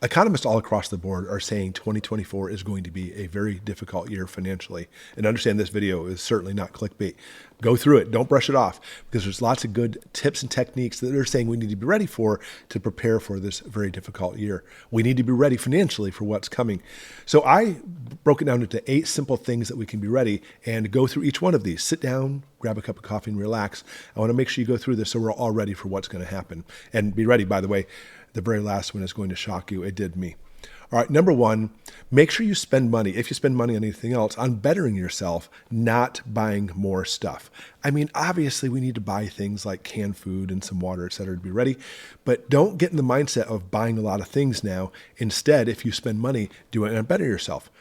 Economists all across the board are saying 2024 is going to be a very difficult year financially. And understand this video is certainly not clickbait. Go through it. Don't brush it off, because there's lots of good tips and techniques that they're saying we need to be ready for to prepare for this very difficult year. We need to be ready financially for what's coming. So I broke it down into 8 simple things that we can be ready, and go through each one of these. Sit down, grab a cup of coffee, and relax. I want to make sure you go through this so we're all ready for what's going to happen. And be ready, by the way. The very last one is going to shock you. It did me. All right, number 1, make sure you spend money, if you spend money on anything else, on bettering yourself, not buying more stuff. I mean, obviously we need to buy things like canned food and some water, et cetera, to be ready, but don't get in the mindset of buying a lot of things now. Instead, if you spend money, do it and better yourself.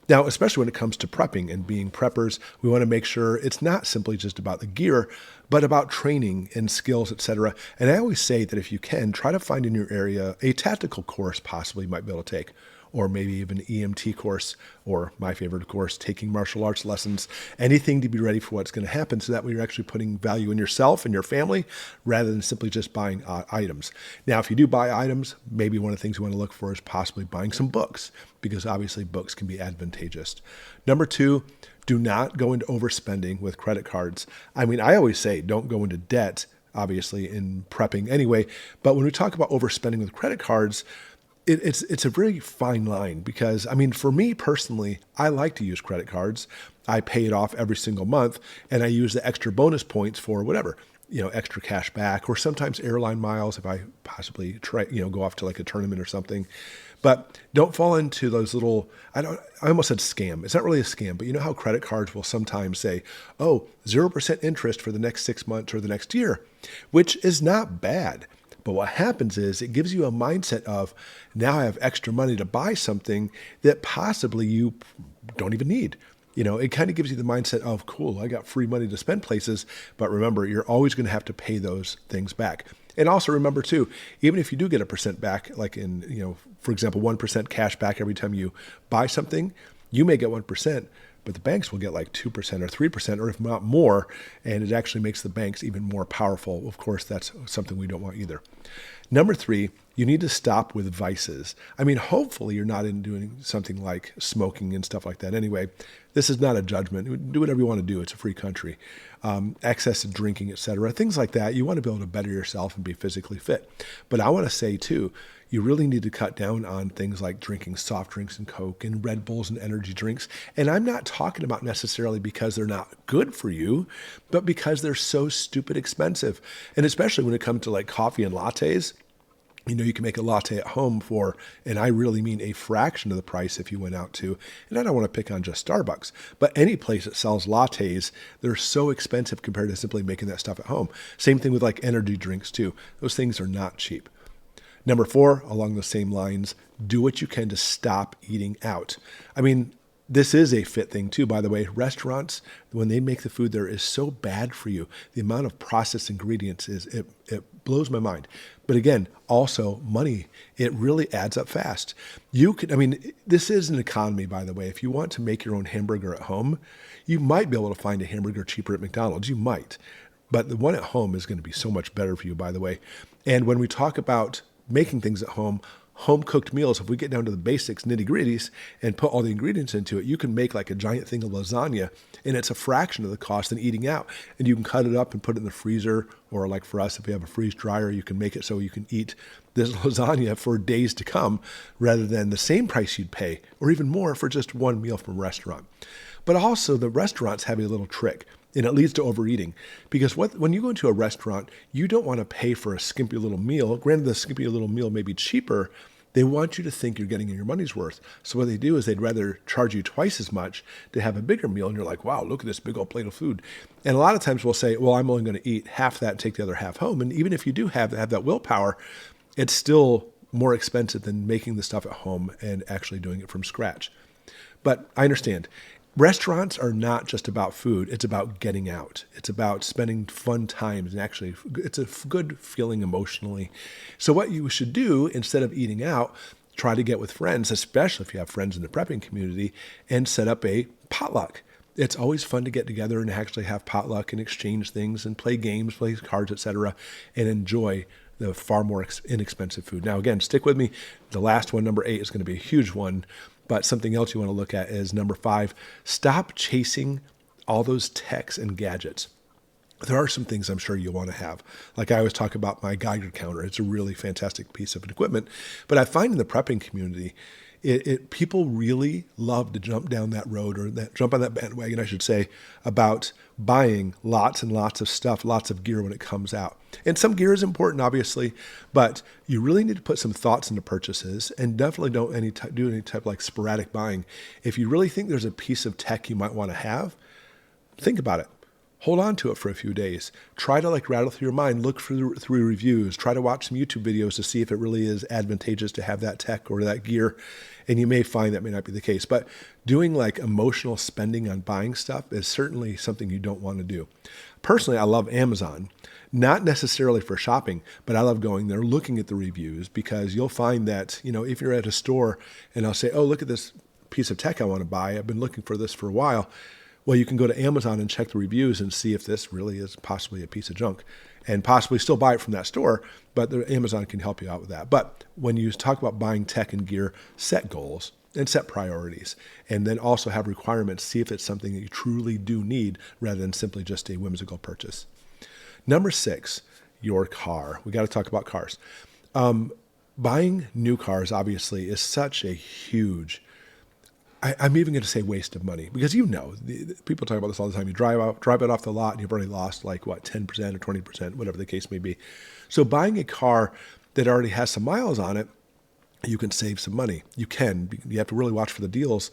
Now, especially when it comes to prepping and being preppers, we want to make sure it's not simply just about the gear, but about training and skills, etc. And I always say that if you can, try to find in your area a tactical course possibly you might be able to take, or maybe even an EMT course, or my favorite course, taking martial arts lessons, anything to be ready for what's going to happen, so that way you're actually putting value in yourself and your family rather than simply just buying items. Now, if you do buy items, maybe one of the things you want to look for is possibly buying some books, because obviously books can be advantageous. Number 2, do not go into overspending with credit cards. I mean, I always say don't go into debt, obviously, in prepping anyway. But when we talk about overspending with credit cards, it's a very fine line, because, I mean, for me personally, I like to use credit cards. I pay it off every single month, and I use the extra bonus points for whatever, extra cash back, or sometimes airline miles if I possibly try, go off to like a tournament or something. But don't fall into those little, I almost said scam. It's not really a scam, but you know how credit cards will sometimes say, oh, 0% interest for the next 6 months or the next year, which is not bad. But what happens is it gives you a mindset of, now I have extra money to buy something that possibly you don't even need. It kind of gives you the mindset of, cool, I got free money to spend places. But remember, you're always going to have to pay those things back. And also remember too, even if you do get a percent back, like in, for example, 1% cash back every time you buy something, you may get 1%, but the banks will get like 2% or 3%, or if not more. And it actually makes the banks even more powerful. Of course, that's something we don't want either. Number 3, you need to stop with vices. I mean, hopefully you're not in doing something like smoking and stuff like that. Anyway, this is not a judgment. Do whatever you want to do. It's a free country. Access to drinking, etc. Things like that. You want to be able to better yourself and be physically fit. But I want to say too, you really need to cut down on things like drinking soft drinks and Coke and Red Bulls and energy drinks. And I'm not talking about necessarily because they're not good for you, but because they're so stupid expensive. And especially when it comes to like coffee and lattes, you can make a latte at home for, and I really mean a fraction of the price if you went out to, and I don't want to pick on just Starbucks, but any place that sells lattes, they're so expensive compared to simply making that stuff at home. Same thing with like energy drinks too. Those things are not cheap. Number 4, along the same lines, do what you can to stop eating out. I mean, this is a fit thing too, by the way. Restaurants, when they make the food there, is so bad for you. The amount of processed ingredients it blows my mind. But again, also money, it really adds up fast. This is an economy, by the way. If you want to make your own hamburger at home, you might be able to find a hamburger cheaper at McDonald's. You might. But the one at home is going to be so much better for you, by the way. And when we talk about making things at home, home-cooked meals, if we get down to the basics, nitty-gritties, and put all the ingredients into it, you can make like a giant thing of lasagna, and it's a fraction of the cost than eating out. And you can cut it up and put it in the freezer, or like for us, if we have a freeze dryer, you can make it so you can eat this lasagna for days to come, rather than the same price you'd pay, or even more, for just one meal from a restaurant. But also, the restaurants have a little trick, and it leads to overeating. Because when you go into a restaurant, you don't want to pay for a skimpy little meal. Granted, the skimpy little meal may be cheaper. They want you to think you're getting your money's worth. So what they do is they'd rather charge you twice as much to have a bigger meal. And you're like, wow, look at this big old plate of food. And a lot of times we'll say, well, I'm only going to eat half that and take the other half home. And even if you do have that willpower, it's still more expensive than making the stuff at home and actually doing it from scratch. But I understand. Restaurants are not just about food. It's about getting out. It's about spending fun times, and actually it's a good feeling emotionally. So what you should do, instead of eating out, try to get with friends, especially if you have friends in the prepping community, and set up a potluck. It's always fun to get together and actually have potluck and exchange things and play games, play cards, etc., and enjoy the far more inexpensive food. Now, again, stick with me. The last one, number 8, is going to be a huge one. But something else you want to look at is number 5, stop chasing all those techs and gadgets. There are some things I'm sure you'll want to have. Like I always talk about my Geiger counter. It's a really fantastic piece of equipment. But I find in the prepping community, people really love to jump down that road, or jump on that bandwagon, I should say, about buying lots and lots of stuff, lots of gear when it comes out. And some gear is important, obviously, but you really need to put some thoughts into purchases, and definitely don't do any type of like sporadic buying. If you really think there's a piece of tech you might want to have, think about it. Hold on to it for a few days. Try to like rattle through your mind, look through reviews, try to watch some YouTube videos to see if it really is advantageous to have that tech or that gear. And you may find that may not be the case. But doing like emotional spending on buying stuff is certainly something you don't want to do. Personally, I love Amazon, not necessarily for shopping, but I love going there, looking at the reviews, because you'll find that, if you're at a store and I'll say, oh, look at this piece of tech I want to buy. I've been looking for this for a while. Well, you can go to Amazon and check the reviews and see if this really is possibly a piece of junk, and possibly still buy it from that store, but Amazon can help you out with that. But when you talk about buying tech and gear, set goals and set priorities, and then also have requirements. See if it's something that you truly do need rather than simply just a whimsical purchase. Number 6, your car. We got to talk about cars. Buying new cars, obviously, is such a huge, I'm even going to say waste of money, because people talk about this all the time. You drive it off the lot and you've already lost 10% or 20%, whatever the case may be. So buying a car that already has some miles on it, you can save some money. You have to really watch for the deals.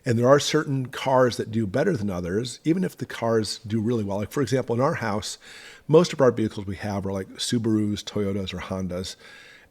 And there are certain cars that do better than others, even if the cars do really well. Like, for example, in our house, most of our vehicles we have are like Subarus, Toyotas, or Hondas.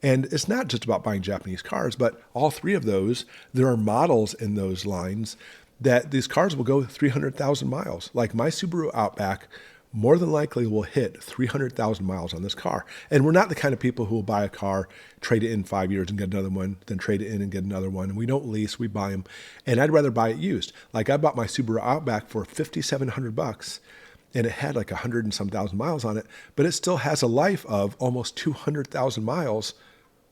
And it's not just about buying Japanese cars, but all 3 of those, there are models in those lines that these cars will go 300,000 miles. Like my Subaru Outback more than likely will hit 300,000 miles on this car. And we're not the kind of people who will buy a car, trade it in 5 years and get another one, then trade it in and get another one. And we don't lease, we buy them. And I'd rather buy it used. Like I bought my Subaru Outback for $5,700. And it had like 100 and some thousand miles on it, but it still has a life of almost 200,000 miles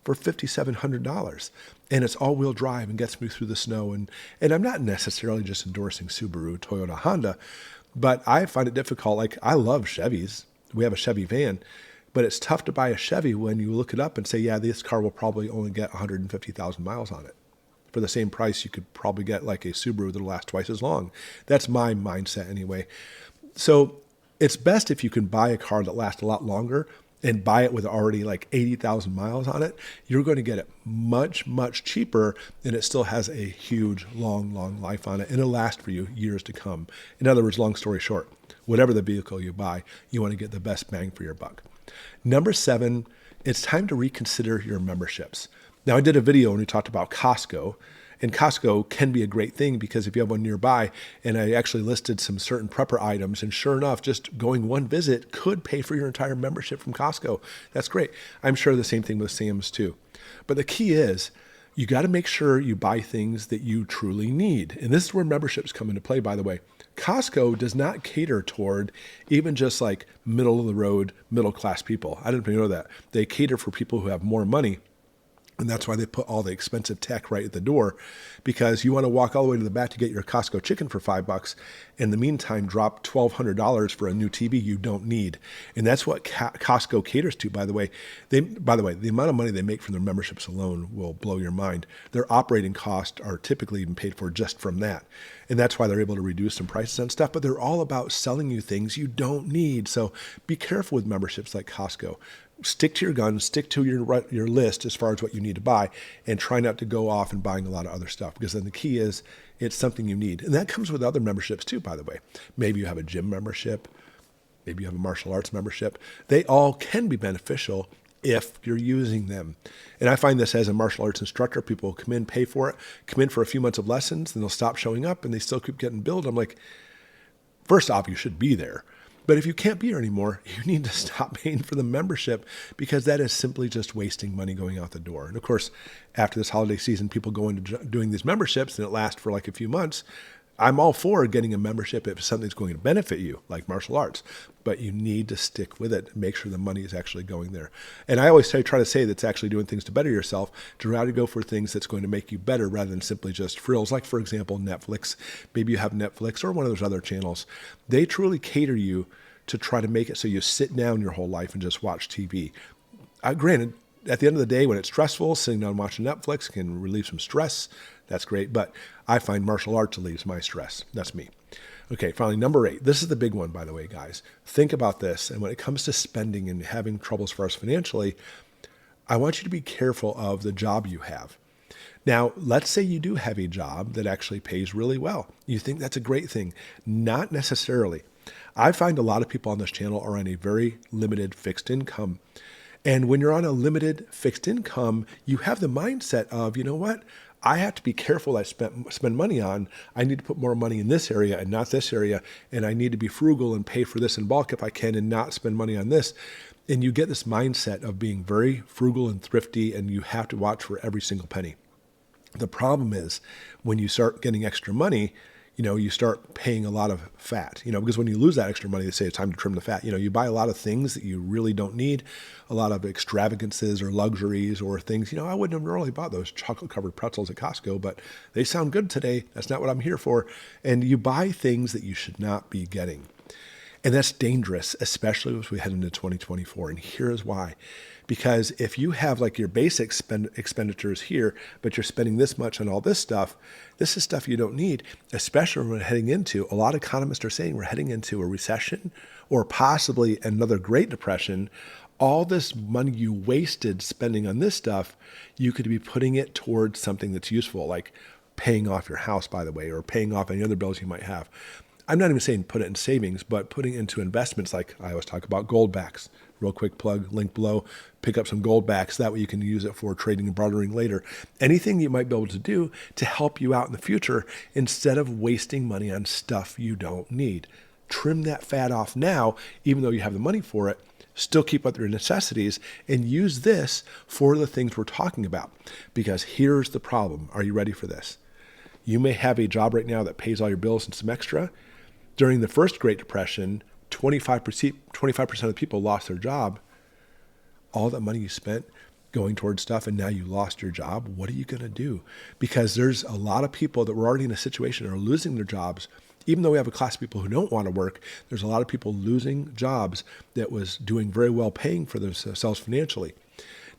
for $5,700. And it's all-wheel drive and gets me through the snow. And I'm not necessarily just endorsing Subaru, Toyota, Honda, but I find it difficult. Like, I love Chevys. We have a Chevy van, but it's tough to buy a Chevy when you look it up and say, yeah, this car will probably only get 150,000 miles on it. For the same price, you could probably get like a Subaru that'll last twice as long. That's my mindset anyway. So it's best if you can buy a car that lasts a lot longer and buy it with already like 80,000 miles on it. You're going to get it much, much cheaper, and it still has a huge, long, long life on it, and it'll last for you years to come. In other words, long story short, whatever the vehicle you buy, you want to get the best bang for your buck. Number 7, it's time to reconsider your memberships. Now, I did a video when we talked about Costco, and Costco can be a great thing because if you have one nearby, and I actually listed some certain prepper items, and sure enough, just going one visit could pay for your entire membership from Costco. That's great. I'm sure the same thing with Sam's too. But the key is you got to make sure you buy things that you truly need. And this is where memberships come into play, by the way. Costco does not cater toward even just like middle of the road, middle class people. I didn't know that. They cater for people who have more money. And that's why they put all the expensive tech right at the door, because you want to walk all the way to the back to get your Costco chicken for $5. In the meantime, drop $1,200 for a new TV you don't need. And that's what Costco caters to, by the way. The amount of money they make from their memberships alone will blow your mind. Their operating costs are typically even paid for just from that. And that's why they're able to reduce some prices on stuff, but they're all about selling you things you don't need. So be careful with memberships like Costco. Stick to your guns, stick to your list as far as what you need to buy, and try not to go off and buying a lot of other stuff, because then the key is it's something you need. And that comes with other memberships too, by the way. Maybe you have a gym membership, maybe you have a martial arts membership. They all can be beneficial if you're using them. And I find this as a martial arts instructor, people come in, pay for it, come in for a few months of lessons, then they'll stop showing up and they still keep getting billed. I'm like, first off, you should be there. But if you can't be here anymore, you need to stop paying for the membership, because that is simply just wasting money going out the door. And of course, after this holiday season, people go into doing these memberships and it lasts for like a few months. I'm all for getting a membership if something's going to benefit you, like martial arts, but you need to stick with it and make sure the money is actually going there. And I always try to say that's actually doing things to better yourself, to try to go for things that's going to make you better rather than simply just frills. Like, for example, Netflix. Maybe you have Netflix or one of those other channels. They truly cater you to try to make it so you sit down your whole life and just watch TV. Granted, at the end of the day, when it's stressful, sitting down watching Netflix can relieve some stress. That's great. But I find martial arts relieves my stress. That's me. Okay, finally, number 8. This is the big one, by the way, guys. Think about this. And when it comes to spending and having troubles for us financially, I want you to be careful of the job you have. Now, let's say you do have a job that actually pays really well. You think that's a great thing. Not necessarily. I find a lot of people on this channel are on a very limited fixed income. And when you're on a limited fixed income, you have the mindset of, you know what? I have to be careful I spend money on. I need to put more money in this area and not this area. And I need to be frugal and pay for this in bulk if I can and not spend money on this. And you get this mindset of being very frugal and thrifty, and you have to watch for every single penny. The problem is when you start getting extra money, you start paying a lot of fat, because when you lose that extra money, they say it's time to trim the fat. You buy a lot of things that you really don't need, a lot of extravagances or luxuries or things. I wouldn't have really bought those chocolate covered pretzels at Costco, but they sound good today. That's not what I'm here for. And you buy things that you should not be getting. And that's dangerous, especially as we head into 2024. And here's why. Because if you have like your basic expenditures here, but you're spending this much on all this is stuff you don't need, especially when we're heading into, a lot of economists are saying we're heading into a recession or possibly another Great Depression. All this money you wasted spending on this stuff, you could be putting it towards something that's useful, like paying off your house, by the way, or paying off any other bills you might have. I'm not even saying put it in savings, but putting it into investments like I always talk about GoldBacks. Real quick plug, link below, pick up some GoldBacks. That way you can use it for trading and bartering later. Anything you might be able to do to help you out in the future instead of wasting money on stuff you don't need. Trim that fat off now, even though you have the money for it. Still keep up your necessities and use this for the things we're talking about. Because here's the problem. Are you ready for this? You may have a job right now that pays all your bills and some extra. During the first Great Depression, 25% of people lost their job. All that money you spent going towards stuff, and now you lost your job. What are you going to do? Because there's a lot of people that were already in a situation that are losing their jobs. Even though we have a class of people who don't want to work, there's a lot of people losing jobs that was doing very well paying for themselves financially.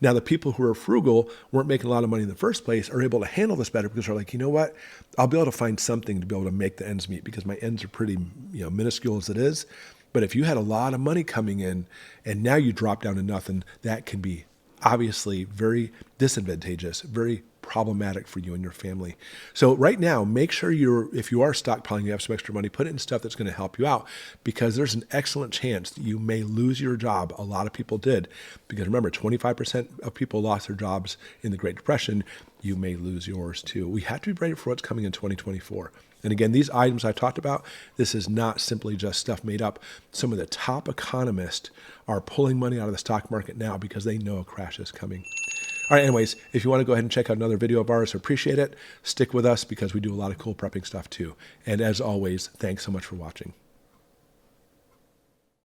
Now, the people who are frugal, weren't making a lot of money in the first place, are able to handle this better because they're like, you know what? I'll be able to find something to be able to make the ends meet because my ends are pretty minuscule as it is. But if you had a lot of money coming in and now you drop down to nothing, that can be obviously very disadvantageous, very problematic for you and your family. So right now, make sure if you are stockpiling, you have some extra money, put it in stuff that's going to help you out because there's an excellent chance that you may lose your job. A lot of people did because remember, 25% of people lost their jobs in the Great Depression. You may lose yours too. We have to be ready for what's coming in 2024. And again, these items I talked about, this is not simply just stuff made up. Some of the top economists are pulling money out of the stock market now because they know a crash is coming. All right, anyways, if you want to go ahead and check out another video of ours, I appreciate it. Stick with us because we do a lot of cool prepping stuff too. And as always, thanks so much for watching.